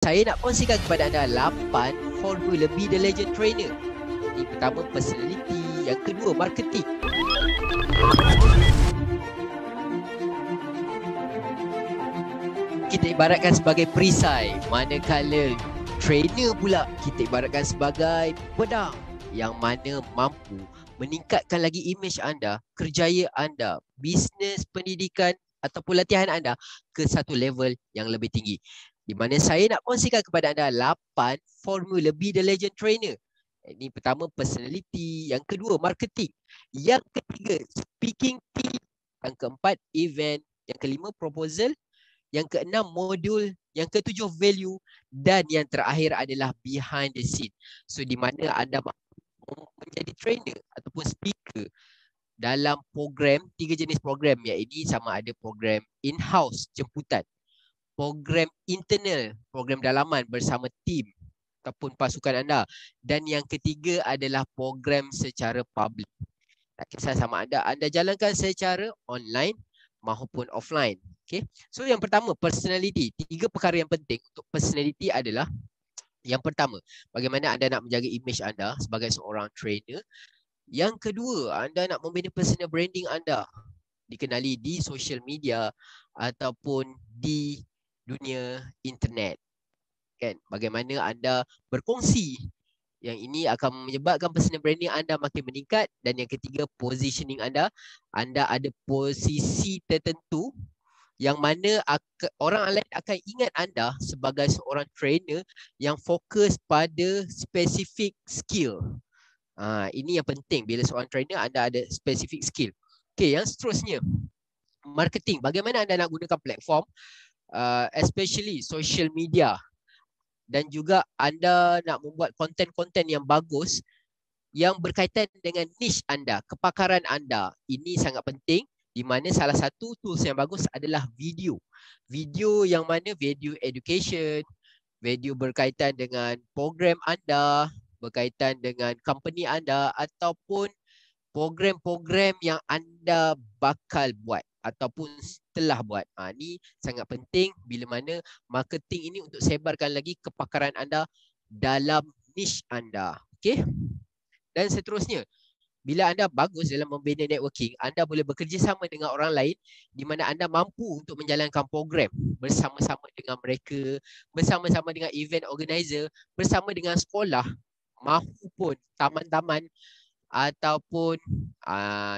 Saya nak kongsikan kepada anda 8 formula Be The Legend Trainer. Ini pertama personality, yang kedua marketing. Kita ibaratkan sebagai perisai, manakala trainer pula kita ibaratkan sebagai pedang yang mana mampu meningkatkan lagi imej anda, kerjaya anda, bisnes, pendidikan ataupun latihan anda ke satu level yang lebih tinggi. Di mana saya nak kongsikan kepada anda 8 formula Be The Legend Trainer. Ini pertama personality, yang kedua marketing, yang ketiga speaking team, yang keempat event, yang kelima proposal, yang keenam modul, yang ketujuh value, dan yang terakhir adalah behind the scene. So di mana anda menjadi trainer ataupun speaker dalam program, 3 jenis program, iaitu sama ada program in-house jemputan, program internal, program dalaman bersama tim ataupun pasukan anda, dan yang ketiga adalah program secara public. Tak kisah sama anda jalankan secara online maupun offline. Okay. So yang pertama, personality. 3 perkara yang penting untuk personality adalah, yang pertama, bagaimana anda nak menjaga imej anda sebagai seorang trainer. Yang kedua, anda nak membina personal branding anda, dikenali di social media ataupun di dunia internet. Kan? Bagaimana anda berkongsi, yang ini akan menyebabkan personal branding anda makin meningkat. Dan yang ketiga, positioning anda. Anda ada posisi tertentu yang mana orang lain akan ingat anda sebagai seorang trainer yang fokus pada spesifik skill. Ini yang penting bila seorang trainer anda ada spesifik skill. Okay, yang seterusnya, marketing. Bagaimana anda nak gunakan platform, especially social media, dan juga anda nak membuat konten-konten yang bagus yang berkaitan dengan niche anda, kepakaran anda. Ini sangat penting, di mana salah satu tools yang bagus adalah video. Video yang mana video education, video berkaitan dengan program anda, berkaitan dengan company anda, ataupun program-program yang anda bakal buat ataupun telah buat. Ini sangat penting bila mana marketing ini untuk sebarkan lagi kepakaran anda dalam niche anda. Okey. Dan seterusnya, bila anda bagus dalam membina networking, anda boleh bekerjasama dengan orang lain di mana anda mampu untuk menjalankan program bersama-sama dengan mereka, bersama-sama dengan event organizer, bersama dengan sekolah maupun taman-taman, ataupun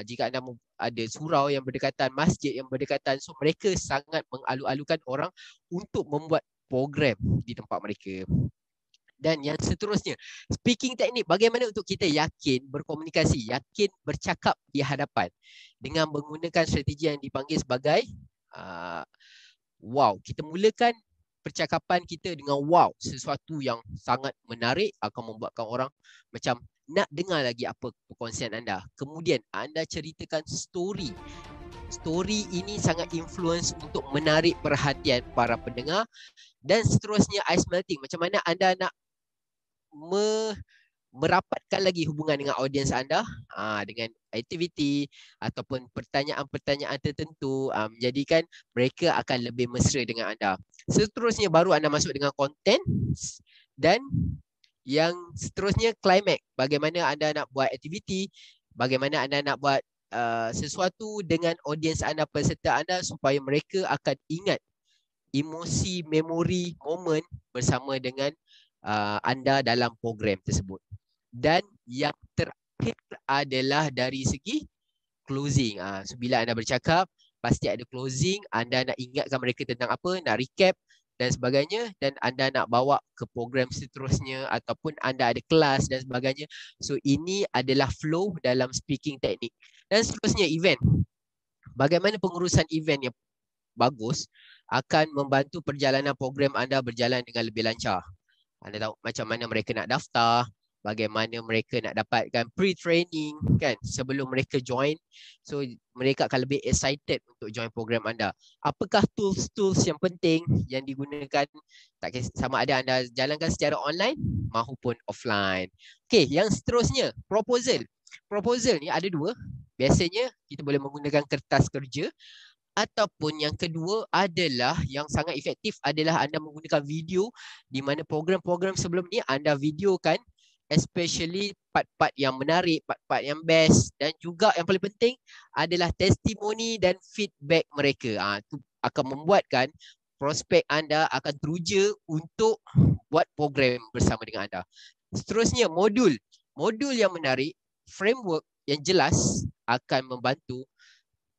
jika anda ada surau yang berdekatan, masjid yang berdekatan. So mereka sangat mengalu-alukan orang untuk membuat program di tempat mereka. Dan yang seterusnya, speaking teknik. Bagaimana untuk kita yakin berkomunikasi, yakin bercakap di hadapan dengan menggunakan strategi yang dipanggil sebagai wow. Kita mulakan percakapan kita dengan wow, sesuatu yang sangat menarik akan membuatkan orang macam nak dengar lagi apa perkongsian anda. Kemudian anda ceritakan story. Story ini sangat influence untuk menarik perhatian para pendengar. Dan seterusnya, ice melting. Macam mana anda nak merapatkan lagi hubungan dengan audiens anda dengan aktiviti ataupun pertanyaan-pertanyaan tertentu, menjadikan mereka akan lebih mesra dengan anda. Seterusnya baru anda masuk dengan konten. Dan yang seterusnya, climax. Bagaimana anda nak buat aktiviti, bagaimana anda nak buat sesuatu dengan audiens anda, peserta anda, supaya mereka akan ingat emosi, memori, momen bersama dengan anda dalam program tersebut. Dan yang terakhir adalah dari segi closing. So bila anda bercakap, pasti ada closing. Anda nak ingatkan mereka tentang apa, nak recap dan sebagainya, dan anda nak bawa ke program seterusnya ataupun anda ada kelas dan sebagainya. So ini adalah flow dalam speaking teknik. Dan seterusnya, event. Bagaimana pengurusan event yang bagus akan membantu perjalanan program anda berjalan dengan lebih lancar. Anda tahu macam mana mereka nak daftar, bagaimana mereka nak dapatkan pre-training kan sebelum mereka join. So mereka akan lebih excited untuk join program anda. Apakah tools-tools yang penting yang digunakan? Tak kisah sama ada anda jalankan secara online maupun offline. Okey, yang seterusnya, proposal. Proposal ni ada dua. Biasanya kita boleh menggunakan kertas kerja Ataupun yang kedua adalah yang sangat efektif adalah anda menggunakan video, di mana program-program sebelum ni anda videokan, especially part-part yang menarik, part-part yang best, dan juga yang paling penting adalah testimoni dan feedback mereka. Itu akan membuatkan prospek anda akan teruja untuk buat program bersama dengan anda. Seterusnya, modul. Modul yang menarik, framework yang jelas akan membantu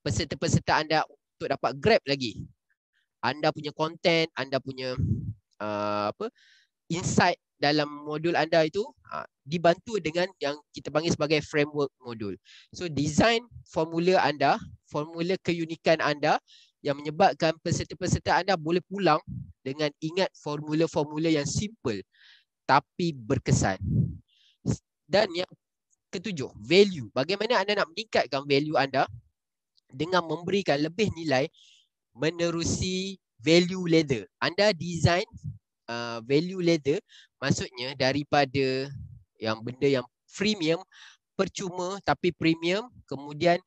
peserta-peserta anda untuk dapat grab lagi anda punya konten, anda punya insight dalam modul anda itu dibantu dengan yang kita panggil sebagai framework modul. So design formula anda, formula keunikan anda yang menyebabkan peserta-peserta anda boleh pulang dengan ingat formula-formula yang simple tapi berkesan. Dan yang ketujuh, value. Bagaimana anda nak meningkatkan value anda dengan memberikan lebih nilai menerusi value ladder. Anda design value ladder, maksudnya daripada yang benda yang freemium, percuma tapi premium, kemudian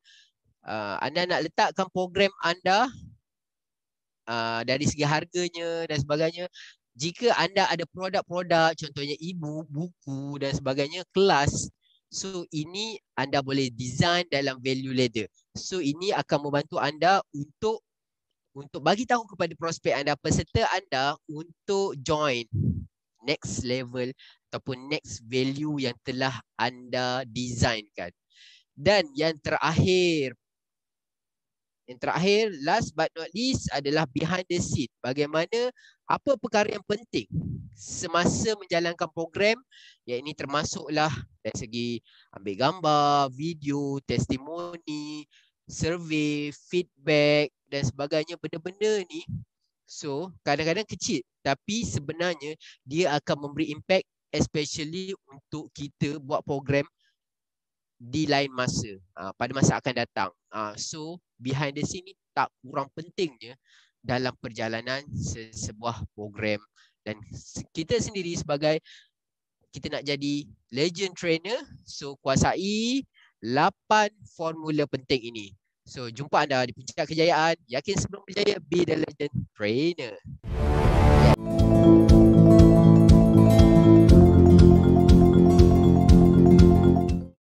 anda nak letakkan program anda dari segi harganya dan sebagainya. Jika anda ada produk-produk, contohnya e-book, buku dan sebagainya, kelas, so ini anda boleh design dalam value ladder. So ini akan membantu anda untuk bagi tahu kepada prospek anda, peserta anda untuk join next level ataupun next value yang telah anda designkan. Dan yang terakhir, last but not least adalah behind the scene. Bagaimana, apa perkara yang penting semasa menjalankan program, yang ini termasuklah dari segi ambil gambar, video, testimoni, survey, feedback dan sebagainya. Benda-benda ni so kadang-kadang kecil tapi sebenarnya dia akan memberi impact, especially untuk kita buat program di lain masa, pada masa akan datang. So behind the scene ni tak kurang pentingnya dalam perjalanan sebuah program. Dan kita sendiri sebagai kita nak jadi legend trainer, so kuasai 8 formula penting ini. So jumpa anda di puncak kejayaan. Yakin sebelum berjaya, be the legend trainer.